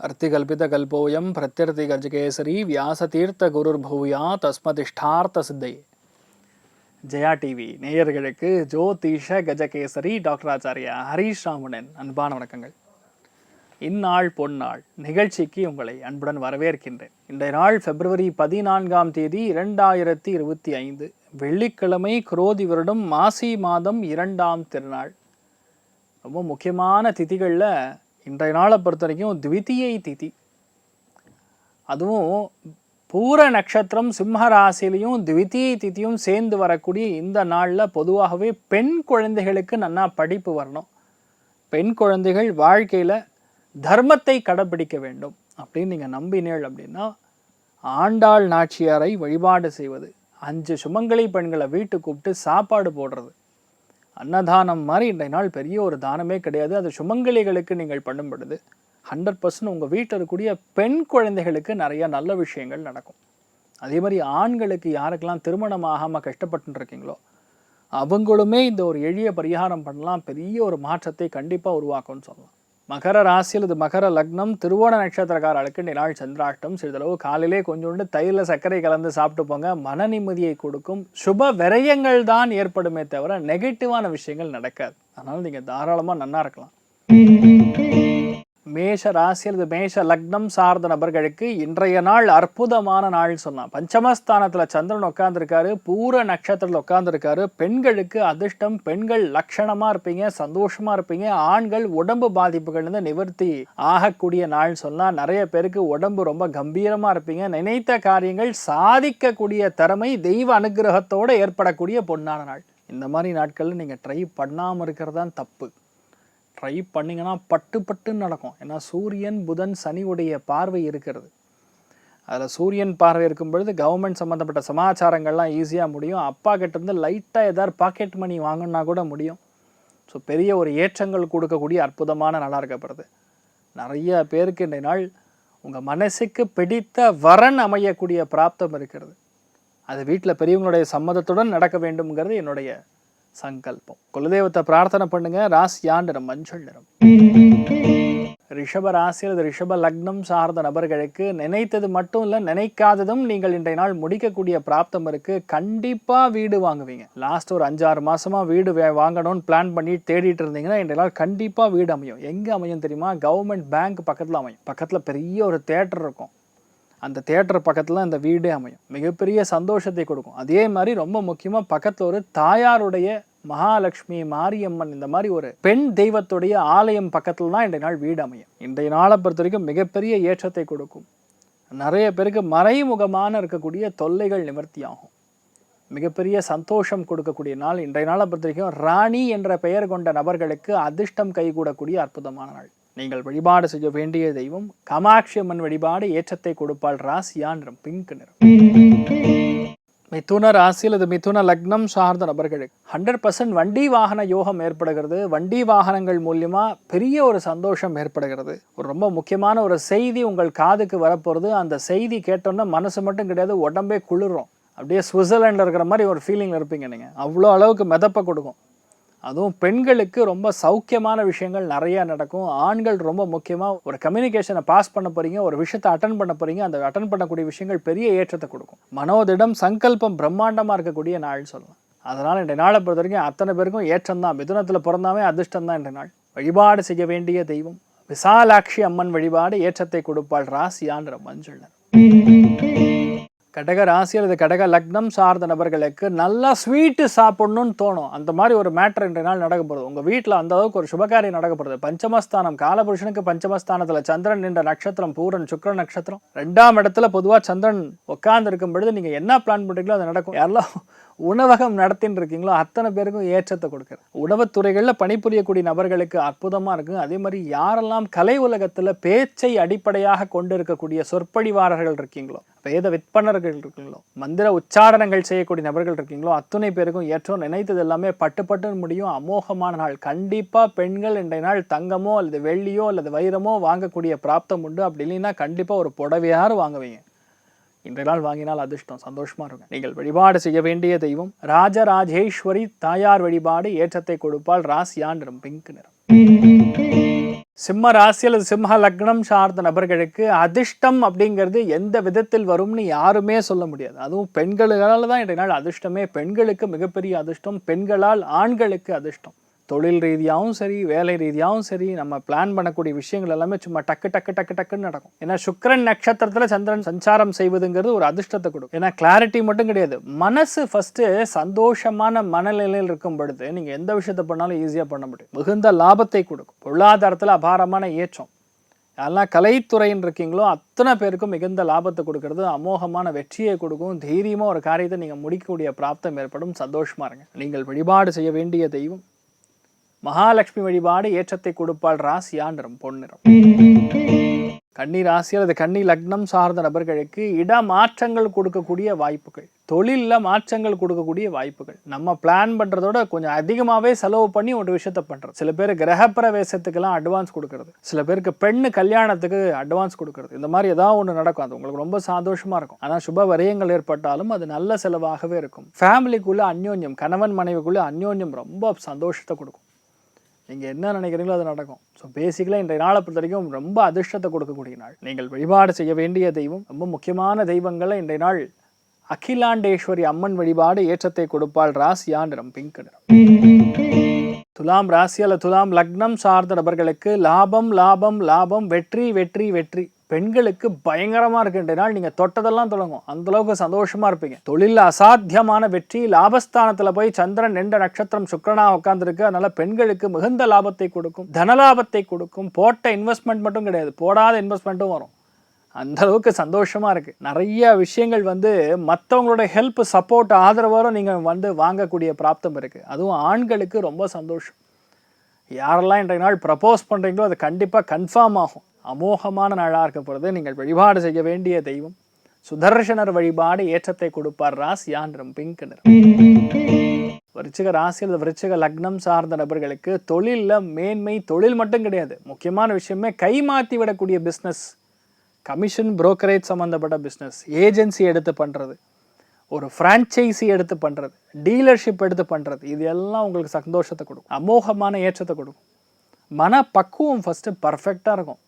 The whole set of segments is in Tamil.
अर्तिकल्पितकल्पोऽयं प्रत्यर्तिगजकेसरी व्यासतीर्थगुरुर्भूया तस्मदिष्टार्த்த சித்தையே. ஜெயா டிவி நேயர்களுக்கு ஜோதிஷ கஜகேசரி டாக்டர் ஆச்சாரியா ஹரீஷ் ராமனின் அன்பான வணக்கங்கள். இந்நாள் பொன்னாள் நிகழ்ச்சிக்கு உங்களை அன்புடன் வரவேற்கின்றேன். இன்றைய நாள் பிப்ரவரி 14 2025 வெள்ளிக்கிழமை, குரோதி வருடம் மாசி மாதம் 2ஆம் திருநாள். ரொம்ப முக்கியமான திதிகளில் இன்றைய நாளை பொறுத்த வரைக்கும் த்விதியை திதி, அதுவும் பூர நட்சத்திரம் சிம்ம ராசிலையும் த்விதியை திதியும் சேர்ந்து வரக்கூடிய இந்த நாளில் பொதுவாகவே பெண் குழந்தைகளுக்கு நல்லா படிப்பு வரணும், பெண் குழந்தைகள் வாழ்க்கையில் தர்மத்தை கடைபிடிக்க வேண்டும் அப்படின்னு நீங்கள் நம்பினீள் அப்படின்னா ஆண்டாள் நாச்சியாரை வழிபாடு செய்வது, 5 சுமங்கலி பெண்களை வீட்டு கூப்பிட்டு சாப்பாடு போடுறது, அன்னதானம் மாதிரி இன்றைய நாள் பெரிய ஒரு தானமே கிடையாது. அது சுமங்கலிகளுக்கு நீங்கள் பண்ணும் பொழுது 100% உங்கள் வீட்டில் இருக்கக்கூடிய பெண் குழந்தைகளுக்கு நிறைய நல்ல விஷயங்கள் நடக்கும். அதே மாதிரி ஆண்களுக்கு யாருக்கெல்லாம் திருமணம் ஆகாமல் கஷ்டப்பட்டு இருக்கீங்களோ அவங்களுமே இந்த ஒரு எளிய பரிகாரம் பண்ணலாம், பெரிய ஒரு மாற்றத்தை கண்டிப்பாக உருவாக்கும்னு சொல்லலாம். மகர ராசியில் இது மகர லக்னம், திருவோண நட்சத்திரக்காரர்களுக்கு இந்த நாள் சந்திராஷ்டம். சிறிதளவு காலையிலே கொஞ்சோண்டு தயிரில் சர்க்கரை கலந்து சாப்பிட்டு போங்க, மன நிம்மதியை கொடுக்கும். சுப விரயங்கள் தான் ஏற்படுமே தவிர நெகட்டிவான விஷயங்கள் நடக்காது. அதனால் நீங்கள் தாராளமாக நன்னா இருக்கலாம். மேஷ ராசியில் இது மேஷ லக்னம் சார்ந்த நபர்களுக்கு இன்றைய நாள் அற்புதமான நாள் சொன்னான். பஞ்சமஸ்தானத்தில் சந்திரன் உட்காந்துருக்காரு, பூர நட்சத்திரத்தில் உட்காந்துருக்காரு. பெண்களுக்கு அதிர்ஷ்டம், பெண்கள் லட்சணமாக இருப்பீங்க, சந்தோஷமாக இருப்பீங்க. ஆண்கள் உடம்பு பாதிப்புகள்லேருந்து நிவர்த்தி ஆகக்கூடிய நாள் சொன்னால் நிறைய பேருக்கு உடம்பு ரொம்ப கம்பீரமாக இருப்பீங்க. நினைத்த காரியங்கள் சாதிக்கக்கூடிய திறமை தெய்வ அனுகிரகத்தோடு ஏற்படக்கூடிய பொன்னான நாள். இந்த மாதிரி நாட்களில் நீங்கள் ட்ரை பண்ணாமல் இருக்கிறது தான் தப்பு. ட்ரை பண்ணிங்கன்னா பட்டுன்னு நடக்கும். ஏன்னா சூரியன் புதன் சனி உடைய பார்வை இருக்கிறது. அதில் சூரியன் பார்வை இருக்கும் பொழுது கவர்மெண்ட் சம்மந்தப்பட்ட சமாச்சாரங்கள்லாம் ஈஸியாக முடியும். அப்பா கிட்டேருந்து லைட்டாக ஏதாவது பாக்கெட் மணி வாங்கினா கூட முடியும். ஸோ பெரிய ஒரு ஏற்றங்கள் கொடுக்கக்கூடிய அற்புதமான நாளாக இருக்கப்படுது. நிறைய பேருக்கு இந்த நாள் உங்கள் மனசுக்கு பிடித்த வரன் அமையக்கூடிய பிராப்தம் இருக்கிறது. அது வீட்டில் பெரியவங்களுடைய சம்மதத்துடன் நடக்க வேண்டும்ங்கிறது என்னுடைய சங்கல்பம். குலதெய்வத்தை பிரார்த்தனை பண்ணுங்க. ராசியா நிறம் மஞ்சள் நிறம். ரிஷப ராசியில் ரிஷப லக்னம் சார்ந்த நபர்களுக்கு நினைத்தது மட்டும் இல்லை, நினைக்காததும் நீங்கள் இன்றைய நாள் முடிக்கக்கூடிய பிராப்தம் இருக்கு. கண்டிப்பா வீடு வாங்குவீங்க. லாஸ்ட் ஒரு 5-6 மாசமா வீடு வாங்கணும்னு பிளான் பண்ணி தேடிட்டு இருந்தீங்கன்னா இன்றைய நாள் கண்டிப்பா வீடு அமையும். எங்க அமையும் தெரியுமா? கவர்மெண்ட் பேங்க் பக்கத்துல அமையும். பக்கத்துல பெரிய ஒரு தியேட்டர் இருக்கும். அந்த தியேட்டர் பக்கத்தில் அந்த வீடே அமையும். மிகப்பெரிய சந்தோஷத்தை கொடுக்கும். அதே மாதிரி ரொம்ப முக்கியமாக பக்கத்தில் ஒரு தாயாருடைய மகாலட்சுமி, மாரியம்மன், இந்த மாதிரி ஒரு பெண் தெய்வத்துடைய ஆலயம் பக்கத்தில் தான் இன்றைய நாள் வீடு அமையும். இன்றைய நாளை பொறுத்த வரைக்கும் மிகப்பெரிய ஏற்றத்தை கொடுக்கும். நிறைய பேருக்கு மறைமுகமான இருக்கக்கூடிய தொல்லைகள் நிவர்த்தி ஆகும். மிகப்பெரிய சந்தோஷம் கொடுக்கக்கூடிய நாள் இன்றைய நாளை பொறுத்த வரைக்கும். ராணி என்ற பெயர் கொண்ட நபர்களுக்கு அதிர்ஷ்டம் கைகூடக்கூடிய அற்புதமான நாள். நீங்கள் வழிபாடு செய்ய வேண்டிய தெய்வம் காமாட்சி அம்மன் வழிபாடு ஏற்றத்தை கொடுப்பாள். ராசியா நிறம் பிங்க் நிறம். மிதுன ராசியில் இது மிதுன லக்னம் சார்ந்த நபர்களுக்கு 100% வண்டி வாகன யோகம் ஏற்படுகிறது. வண்டி வாகனங்கள் மூலியமா பெரிய ஒரு சந்தோஷம் ஏற்படுகிறது. ஒரு ரொம்ப முக்கியமான ஒரு செய்தி உங்கள் காதுக்கு வரப்போகிறது. அந்த செய்தி கேட்டோன்னா மனசு மட்டும் கிடையாது, உடம்பே குளிரும். அப்படியே சுவிட்சர்லாண்டில் இருக்கிற மாதிரி ஒரு ஃபீலிங்கில் இருப்பீங்க நீங்கள். அவ்வளோ அளவுக்கு மிதப்பை கொடுக்கும். அதுவும் பெண்களுக்கு ரொம்ப சௌக்கியமான விஷயங்கள் நிறையா நடக்கும். ஆண்கள் ரொம்ப முக்கியமாக ஒரு கம்யூனிகேஷனை பாஸ் பண்ண போகிறீங்க, ஒரு விஷயத்தை அட்டன் பண்ண போகிறீங்க. அந்த அட்டன் பண்ணக்கூடிய விஷயங்கள் பெரிய ஏற்றத்தை கொடுக்கும். மனோதிடம் சங்கல்பம் பிரம்மாண்டமாக இருக்கக்கூடிய நாள் சொல்லலாம். அதனால் இன்றைய நாளை பொறுத்த வரைக்கும் அத்தனை பேருக்கும் ஏற்றம் தான். மிதுனத்தில் பிறந்தாவே அதிர்ஷ்டம் தான் இன்றைய நாள். வழிபாடு செய்ய வேண்டிய தெய்வம் விசாலாட்சி அம்மன் வழிபாடு ஏற்றத்தை கொடுப்பாள். ராசியான்ற மஞ்சள். கடக ராசியில் இது கடக லக்னம் சார்ந்த நபர்களுக்கு நல்லா ஸ்வீட்டு சாப்பிடணும்னு தோணும். அந்த மாதிரி ஒரு மேட்டர் இன்றைய நாள் நடக்க போகிறது. உங்கள் வீட்டில் அந்த அளவுக்கு ஒரு சுபகாரியம் நடக்க போகிறது. பஞ்சமஸ்தானம், காலபுருஷனுக்கு பஞ்சமஸ்தானத்தில் சந்திரன் என்ற நட்சத்திரம் பூரன் சுக்கிர நட்சத்திரம் 2ஆம் இடத்துல பொதுவாக சந்திரன் உட்கார்ந்து இருக்கும் பொழுது நீங்கள் என்ன பிளான் பண்ணுறீங்களோ அது நடக்கும். யாரெல்லாம் உணவகம் நடத்தின்னு இருக்கீங்களோ அத்தனை பேருக்கும் ஏற்றத்தை கொடுக்குறது. உணவுத்துறைகளில் பணிபுரியக்கூடிய நபர்களுக்கு அற்புதமாக இருக்குது. அதே மாதிரி யாரெல்லாம் கலை உலகத்தில் பேச்சை அடிப்படையாக கொண்டு இருக்கக்கூடிய சொற்பொழிவாளர்கள் இருக்கீங்களோ, வேத விற்பனர்கள் இருக்கீங்களோ, மந்திர உச்சாரணங்கள் செய்யக்கூடிய நபர்கள் இருக்கீங்களோ அத்தனை பேருக்கும் ஏற்றம். நினைத்தது எல்லாமே பட்டு முடியும். அமோகமான நாள். கண்டிப்பாக பெண்கள் இன்றைய நாள் தங்கமோ அல்லது வெள்ளியோ அல்லது வைரமோ வாங்கக்கூடிய பிராப்தம் உண்டு. அப்படி இல்லைன்னா கண்டிப்பாக ஒரு புடவையாறு வாங்குவீங்க. இன்றைய நாள் வாங்கினால் அதிர்ஷ்டம், சந்தோஷமா இருக்கும். நீங்கள் வழிபாடு செய்ய வேண்டிய தெய்வம் ராஜராஜேஸ்வரி தாயார் வழிபாடு ஏற்றத்தை கொடுப்பால். ராசியா நிறம் பிங்க் நிறம். சிம்ம ராசி அல்லது சிம்ம லக்னம் சார்ந்த நபர்களுக்கு அதிர்ஷ்டம் அப்படிங்கிறது எந்த விதத்தில் வரும்னு யாருமே சொல்ல முடியாது. அதுவும் பெண்களால் தான் இன்றைய நாள் அதிர்ஷ்டமே. பெண்களுக்கு மிகப்பெரிய அதிர்ஷ்டம், பெண்களால் ஆண்களுக்கு அதிர்ஷ்டம். தொழில் ரீதியாகவும் சரி, வேலை ரீதியாகவும் சரி, நம்ம பிளான் பண்ணக்கூடிய விஷயங்கள் எல்லாமே சும்மா டக்கு டக்கு டக்கு டக்குன்னு நடக்கும். ஏன்னா சுக்கிரன் நட்சத்திரத்தில் சந்திரன் சஞ்சாரம் செய்வதுங்கிறது ஒரு அதிர்ஷ்டத்தை கொடுக்கும். ஏன்னா கிளாரிட்டி மட்டும் கிடையாது, மனசு ஃபஸ்ட்டு சந்தோஷமான மனநிலையில் இருக்கும் பொழுது நீங்கள் எந்த விஷயத்தை பண்ணாலும் ஈஸியாக பண்ண முடியும். மிகுந்த லாபத்தை கொடுக்கும். பொருளாதாரத்தில் அபாரமான ஏற்றம். யாரெல்லாம் கலைத்துறைன்னு இருக்கீங்களோ அத்தனை பேருக்கும் மிகுந்த லாபத்தை கொடுக்கறது, அமோகமான வெற்றியை கொடுக்கும். தைரியமாக ஒரு காரியத்தை நீங்கள் முடிக்கக்கூடிய பிராப்தம் ஏற்படும். சந்தோஷமாக இருங்க. நீங்கள் வழிபாடு செய்ய வேண்டிய தெய்வம் மகாலட்சுமி வழிபாடு ஏற்றத்தை கொடுப்பாள். ராசியா நிறம் பொன்னிறம். கன்னி ராசி அல்லது கன்னி லக்னம் சார்ந்த நபர்களுக்கு இடமாற்றங்கள் கொடுக்கக்கூடிய வாய்ப்புகள், தொழிலில் மாற்றங்கள் கொடுக்கக்கூடிய வாய்ப்புகள். நம்ம பிளான் பண்ணுறதோட கொஞ்சம் அதிகமாகவே செலவு பண்ணி ஒரு விஷயத்த பண்ணுறது. சில பேர் கிரகப்பிரவேசத்துக்கெல்லாம் அட்வான்ஸ் கொடுக்கறது, சில பேருக்கு பெண்ணு கல்யாணத்துக்கு அட்வான்ஸ் கொடுக்கறது. இந்த மாதிரி ஏதாவது ஒன்று நடக்கும். அது உங்களுக்கு ரொம்ப சந்தோஷமாக இருக்கும். ஆனால் சுப விரயங்கள் ஏற்பட்டாலும் அது நல்ல செலவாகவே இருக்கும். ஃபேமிலிக்குள்ளே அந்யோன்யம், கணவன் மனைவிக்குள்ளே அந்யோன்யம் ரொம்ப சந்தோஷத்தை கொடுக்கும். நீங்கள் என்ன நினைக்கிறீங்களோ அது நடக்கும். ஸோ பேசிக்கலாக இன்றைய நாளை பொறுத்த வரைக்கும் ரொம்ப அதிர்ஷ்டத்தை கொடுக்கக்கூடிய நாள். நீங்கள் வழிபாடு செய்ய வேண்டிய தெய்வம், ரொம்ப முக்கியமான தெய்வங்களை இன்றைய நாள் அகிலாண்டேஸ்வரி அம்மன் வழிபாடு ஏற்றத்தை கொடுப்பாள். ராசியா நிறம் பிங்க் நிறம். துலாம் ராசி அல்ல துலாம் லக்னம் சார்ந்த நபர்களுக்கு லாபம் லாபம் லாபம், வெற்றி வெற்றி வெற்றி. பெண்களுக்கு பயங்கரமாக இருக்கின்ற நாள். நீங்கள் தொட்டதெல்லாம் தொடங்கும், அந்தளவுக்கு சந்தோஷமாக இருப்பீங்க. தொழிலில் அசாத்தியமான வெற்றி. லாபஸ்தானத்தில் போய் சந்திரன் என்ற நட்சத்திரம் சுக்கிரனாக உட்காந்துருக்கு. அதனால் பெண்களுக்கு மிகுந்த லாபத்தை கொடுக்கும், தனலாபத்தை கொடுக்கும். போட்ட இன்வெஸ்ட்மெண்ட் மட்டும் கிடையாது, போடாத இன்வெஸ்ட்மெண்ட்டும் வரும். அந்த அளவுக்கு சந்தோஷமாக இருக்குது. நிறைய விஷயங்கள் மற்றவங்களோட ஹெல்ப், சப்போர்ட், ஆதரவோடு நீங்கள் வாங்கக்கூடிய பிராப்தம் இருக்குது. அதுவும் ஆண்களுக்கு ரொம்ப சந்தோஷம். யாரெல்லாம் இன்றைய நாள் ப்ரப்போஸ் பண்ணுறீங்களோ அது கண்டிப்பாக கன்ஃபார்ம் ஆகும். அமோகமான நாளாக இருக்க பொழுது நீங்கள் வழிபாடு செய்ய வேண்டிய தெய்வம் சுதர்சனர் வழிபாடு ஏற்றத்தை கொடுப்பார். ராசியா நிறம் பிங்க் நிறம். விருச்சிக ராசி அல்லது விருச்சிக லக்னம் சார்ந்த நபர்களுக்கு தொழிலில் மேன்மை. தொழில் மட்டும் கிடையாது, முக்கியமான விஷயமே கைமாற்றி விடக்கூடிய பிஸ்னஸ், கமிஷன் புரோக்கரேஜ் சம்மந்தப்பட்ட பிஸ்னஸ், ஏஜென்சி எடுத்து பண்ணுறது, ஒரு ஃப்ரான்ச்சைசி எடுத்து பண்ணுறது, டீலர்ஷிப் எடுத்து பண்ணுறது, இது எல்லாம் உங்களுக்கு சந்தோஷத்தை கொடுக்கும், அமோகமான ஏற்றத்தை கொடுக்கும். மன பக்குவம் ஃபஸ்ட்டு பர்ஃபெக்டாக இருக்கும்.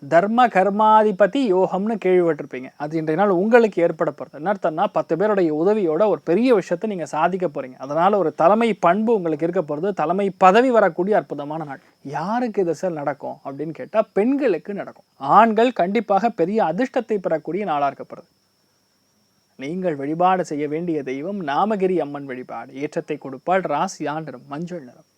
தர்ம கர்மாதிபதி யோகம்னு கேள்விப்பட்டிருப்பீங்க. அது இன்றைய நாள் உங்களுக்கு ஏற்பட போகிறது. என்ன அர்த்தம்னா 10 பேருடைய உதவியோட ஒரு பெரிய விஷயத்தை நீங்கள் சாதிக்க போகிறீங்க. அதனால் ஒரு தலைமை பண்பு உங்களுக்கு இருக்க போகிறது. தலைமை பதவி வரக்கூடிய அற்புதமான நாள். யாருக்கு இது சார் நடக்கும் அப்படின்னு கேட்டால் பெண்களுக்கு நடக்கும். ஆண்கள் கண்டிப்பாக பெரிய அதிர்ஷ்டத்தை பெறக்கூடிய நாளாக இருக்கப்படுது. நீங்கள் வழிபாடு செய்ய வேண்டிய தெய்வம் நாமகிரி அம்மன் வழிபாடு ஏற்றத்தை கொடுப்பாள். ராசியா நிறம் மஞ்சள் நிறம்.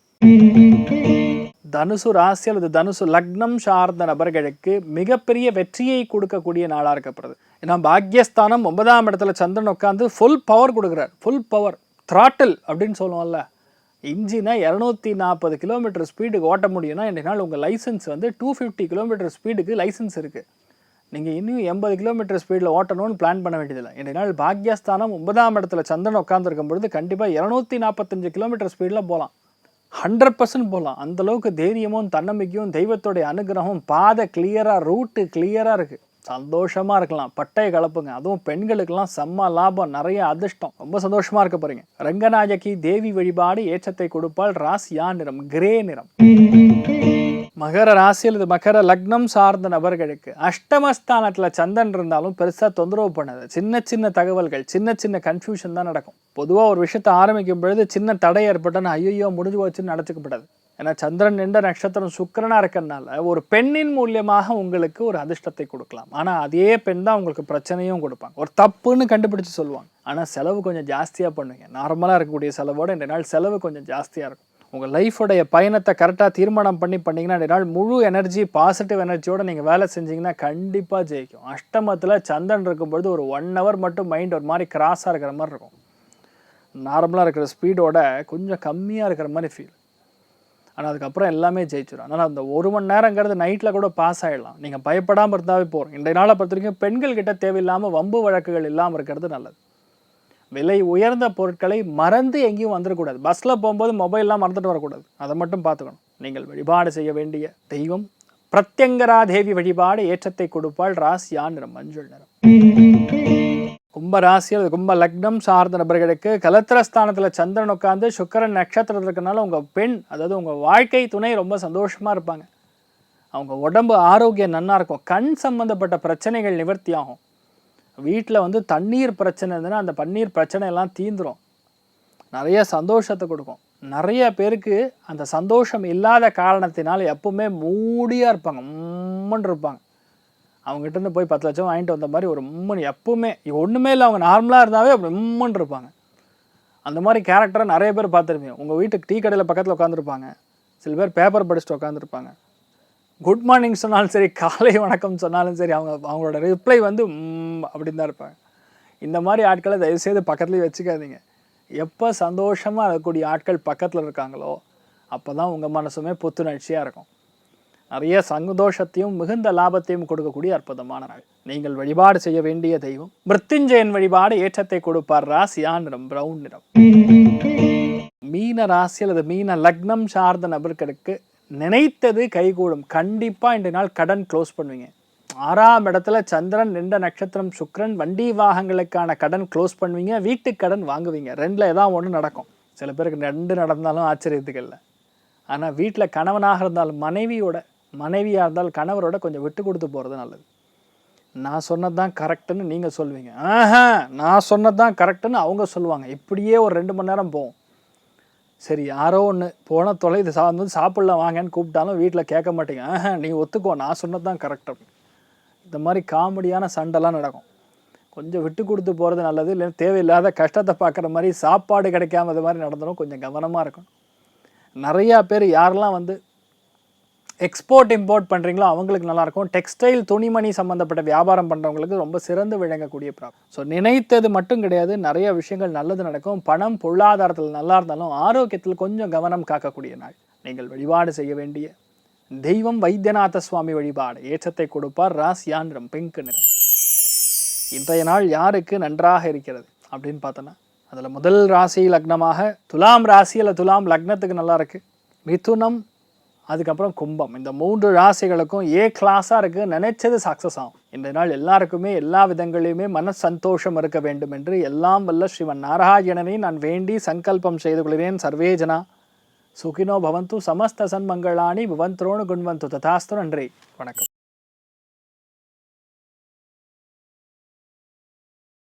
தனுசு ராசி அல்லது தனுசு லக்னம் சார்ந்த நபர்களுக்கு மிகப்பெரிய வெற்றியை கொடுக்கக்கூடிய நாளாக இருக்கப்படுது. ஏன்னா பாக்யஸ்தானம் 9ஆம் இடத்துல சந்திரன் உட்காந்து ஃபுல் பவர் கொடுக்குறார். ஃபுல் பவர் த்ராட்டில் அப்படின்னு சொல்லுவோம்ல, இன்ஜினை 240 கிலோமீட்டர் ஸ்பீடுக்கு ஓட்ட முடியும்னா இன்றைய நாள் உங்கள் லைசன்ஸ் 250 கிலோமீட்டர் ஸ்பீடுக்கு லைசன்ஸ் இருக்குது. நீங்கள் இன்னும் 80 கிலோமீட்டர் ஸ்பீடில் ஓட்டணும்னு பிளான் பண்ண வேண்டியதில்லை. இன்றைய நாள் பாக்யஸ்தானம் 9ஆம் இடத்துல சந்திரன் உட்காந்துருக்கும் பொழுது கண்டிப்பாக 245 கிலோமீட்டர் ஸ்பீடில் போகலாம். 100% போகலாம். அந்தளவுக்கு தைரியமும் தன்னம்பிக்கையும் தெய்வத்தோடைய அனுகிரகம். பாதை கிளியராக, ரூட்டு கிளியராக இருக்குது. சந்தோஷமாக இருக்கலாம். பட்டையை கலப்புங்க. அதுவும் பெண்களுக்கெல்லாம் செம்ம லாபம், நிறைய அதிர்ஷ்டம். ரொம்ப சந்தோஷமாக இருக்க போகிறீங்க. ரங்கநாயகி தேவி வழிபாடு ஏற்றத்தை கொடுப்பாள். ராசியா நிறம் கிரே நிறம். மகர ராசி அல்லது மகர லக்னம் சார்ந்த நபர்களுக்கு அஷ்டமஸ்தானத்தில் சந்திரன் இருந்தாலும் பெருசாக தொந்தரவு பண்ணாது. சின்ன சின்ன தகவல்கள், சின்ன சின்ன கன்ஃபியூஷன் தான் நடக்கும். பொதுவாக ஒரு விஷயத்தை ஆரம்பிக்கும் பொழுது சின்ன தடை ஏற்பட்டோன்னா ஐயோ முடிஞ்சு போச்சுன்னு நினச்சிக்கப்படாது. ஏன்னா சந்திரன் என்ற நட்சத்திரம் சுக்கிரனாக இருக்கிறதுனால ஒரு பெண்ணின் மூலியமாக உங்களுக்கு ஒரு அதிர்ஷ்டத்தை கொடுக்கலாம். ஆனால் அதே பெண் தான் உங்களுக்கு பிரச்சனையும் கொடுப்பாங்க. ஒரு தப்புன்னு கண்டுபிடிச்சு சொல்லுவாங்க. ஆனால் செலவு கொஞ்சம் ஜாஸ்தியாக பண்ணுவீங்க. நார்மலாக இருக்கக்கூடிய செலவோடு இந்த நாள் செலவு கொஞ்சம் ஜாஸ்தியாக இருக்கும். உங்கள் லைஃபோடைய பயணத்தை கரெக்டாக தீர்மானம் பண்ணிங்கன்னா இந்த நாள் முழு எனர்ஜி, பாசிட்டிவ் எனர்ஜியோடு நீங்கள் வேலை செஞ்சிங்கன்னா கண்டிப்பாக ஜெயிக்கும். அஷ்டமத்தில் சந்திரன் இருக்கும்பொழுது ஒரு 1 hour மட்டும் மைண்ட் ஒரு மாதிரி கிராஸாக இருக்கிற மாதிரி இருக்கும். நார்மலாக இருக்கிற ஸ்பீடோட கொஞ்சம் கம்மியாக இருக்கிற மாதிரி ஃபீல். ஆனால் அதுக்கப்புறம் எல்லாமே ஜெயிச்சிடும். அதனால் அந்த 1 மணி நேரங்கிறது நைட்டில் கூட பாஸ் ஆகிடலாம். நீங்கள் பயப்படாமல் இருந்தாவே போகிறோம். இன்றைய நாளை பொறுத்த வரைக்கும் பெண்கள்கிட்ட தேவையில்லாமல் வம்பு வழக்குகள் இல்லாமல் இருக்கிறது நல்லது. விலை உயர்ந்த பொருட்களை மறந்து எங்கேயும் வந்துடக்கூடாது. பஸ்ஸில் போகும்போது மொபைல்லாம் மறந்துட்டு வரக்கூடாது. அதை மட்டும் பார்த்துக்கணும். நீங்கள் வழிபாடு செய்ய வேண்டிய தெய்வம் பிரத்யங்கரா தேவி வழிபாடு ஏற்றத்தை கொடுப்பாள். ராசியா நிறம் மஞ்சள் நிறம். கும்ப ராசி அல்லது கும்ப லக்னம் சார்ந்த நபர்களுக்கு கலத்திரஸ்தானத்தில் சந்திரன் உட்காந்து சுக்கிரன் நட்சத்திரம் இருக்கனால உங்கள் பெண், அதாவது உங்கள் வாழ்க்கை துணை ரொம்ப சந்தோஷமாக இருப்பாங்க. அவங்க உடம்பு ஆரோக்கியம் நல்லா இருக்கும். கண் சம்மந்தப்பட்ட பிரச்சனைகள் நிவர்த்தி ஆகும். வீட்டில் வந்து தண்ணீர் பிரச்சனை இருந்ததுன்னா அந்த பன்னீர் பிரச்சனை எல்லாம் தீந்துரும். நிறைய சந்தோஷத்தை கொடுக்கும். நிறைய பேருக்கு அந்த சந்தோஷம் இல்லாத காரணத்தினால் எப்பவுமே மூடியாக இருப்பாங்க, உம்முன்னு இருப்பாங்க. அவங்ககிட்டருந்து போய் 10 லட்சம் வாங்கிட்டு வந்த மாதிரி ஒரு உம்முன்னு எப்பவுமே ஒன்றுமே இல்லை, அவங்க நார்மலாக இருந்தாவே அப்படி உம்முன்னு இருப்பாங்க. அந்த மாதிரி கேரக்டரை நிறைய பேர் பார்த்துருப்பீங்க. உங்கள் வீட்டுக்கு டீ கடையில் பக்கத்தில் உட்காந்துருப்பாங்க, சில பேர் பேப்பர் படிச்சுட்டு உட்காந்துருப்பாங்க. குட் மார்னிங் சொன்னாலும் சரி, காலை வணக்கம் சொன்னாலும் சரி, அவங்களோட ரிப்ளை வந்து அப்படின்னு தான் இருப்பாங்க. இந்த மாதிரி ஆட்களை தயவுசெய்து பக்கத்துலேயே வச்சுக்காதீங்க. எப்போ சந்தோஷமாக இருக்கக்கூடிய ஆட்கள் பக்கத்தில் இருக்காங்களோ அப்போ தான் உங்கள் மனசுமே புத்துணர்ச்சியாக இருக்கும். நிறைய சந்தோஷத்தையும் மிகுந்த லாபத்தையும் கொடுக்கக்கூடிய அற்புதமான நாள். நீங்கள் வழிபாடு செய்ய வேண்டிய தெய்வம் மிருத்யுஞ்சயன் வழிபாடு ஏற்றத்தை கொடுப்பார். ராசியா நிறம் பிரவுன் நிறம். மீன ராசி அல்லது மீன லக்னம் சார்ந்த நபர்களுக்கு நினைத்தது கைகூடும். கண்டிப்பாக இன்றைய நாள் கடன் க்ளோஸ் பண்ணுவீங்க. 6ஆம் இடத்துல சந்திரன், நின்ற நட்சத்திரம் சுக்கிரன், வண்டி வாகனங்களுக்கான கடன் க்ளோஸ் பண்ணுவீங்க. வீட்டுக்கு கடன் வாங்குவீங்க. 2ல் ஏதாவது ஒன்று நடக்கும். சில பேருக்கு 2 நடந்தாலும் ஆச்சரியத்துக்கு இல்லை. ஆனால் வீட்டில் கணவனாக இருந்தாலும் மனைவியாக இருந்தாலும் கணவரோட கொஞ்சம் விட்டு கொடுத்து போகிறது நல்லது. நான் சொன்னது தான் கரெக்டுன்னு நீங்கள் சொல்லுவீங்க, நான் சொன்னது தான் கரெக்டுன்னு அவங்க சொல்லுவாங்க. இப்படியே ஒரு 2 மணி நேரம் போகும். சரி, யாரோ ஒன்று போன தொலை இது வந்து சாப்பிட்லாம் வாங்கன்னு கூப்பிட்டாலும் வீட்டில் கேட்க மாட்டீங்க. நீ ஒத்துக்கோ, நான் சொன்னது தான் கரெக்ட். இந்த மாதிரி காமெடியான சண்டைலாம் நடக்கும். கொஞ்சம் விட்டு கொடுத்து போகிறது நல்லது. இல்லை தேவையில்லாத கஷ்டத்தை பார்க்குற மாதிரி சாப்பாடு கிடைக்காம இது மாதிரி நடந்துடும். கொஞ்சம் கவனமாக இருக்கும். நிறையா பேர் யாரெல்லாம் வந்து எக்ஸ்போர்ட் இம்போர்ட் பண்ணுறீங்களோ அவங்களுக்கு நல்லாயிருக்கும். டெக்ஸ்டைல் துணிமணி சம்மந்தப்பட்ட வியாபாரம் பண்ணுறவங்களுக்கு ரொம்ப சிறந்து விளங்கக்கூடிய ப்ராப்ளம். ஸோ நினைத்தது மட்டும் கிடையாது, நிறைய விஷயங்கள் நல்லது நடக்கும். பணம் பொருளாதாரத்தில் நல்லா இருந்தாலும் ஆரோக்கியத்தில் கொஞ்சம் கவனம் காக்கக்கூடிய நாள். நீங்கள் வழிபாடு செய்ய வேண்டிய தெய்வம் வைத்தியநாத சுவாமி வழிபாடு ஏற்றத்தை கொடுப்பார். ராசியா நிறம் பிங்க் நிறம். இன்றைய நாள் யாருக்கு நன்றாக இருக்கிறது அப்படின்னு பார்த்தோன்னா அதில் முதல் ராசி லக்னமாக துலாம் ராசி அல்ல துலாம் லக்னத்துக்கு நல்லா இருக்குது. மிதுனம், அதுக்கப்புறம் கும்பம், இந்த 3 ராசிகளுக்கும் கிளாஸாக இருக்குது. நினைச்சது சக்ஸஸ் ஆகும். இந்த நாள் எல்லாருக்குமே எல்லா விதங்களிலுமே மன சந்தோஷம் இருக்க வேண்டும் என்று எல்லாம் வல்ல ஸ்ரீமன் நாராயணனை நான் வேண்டி சங்கல்பம் செய்து கொள்கிறேன். சர்வே ஜனா சுகினோ பவந்து, சமஸ்த சன்மங்களானி பவந்தோனு குண்வந்து ததாஸ்து. நன்றி, வணக்கம்.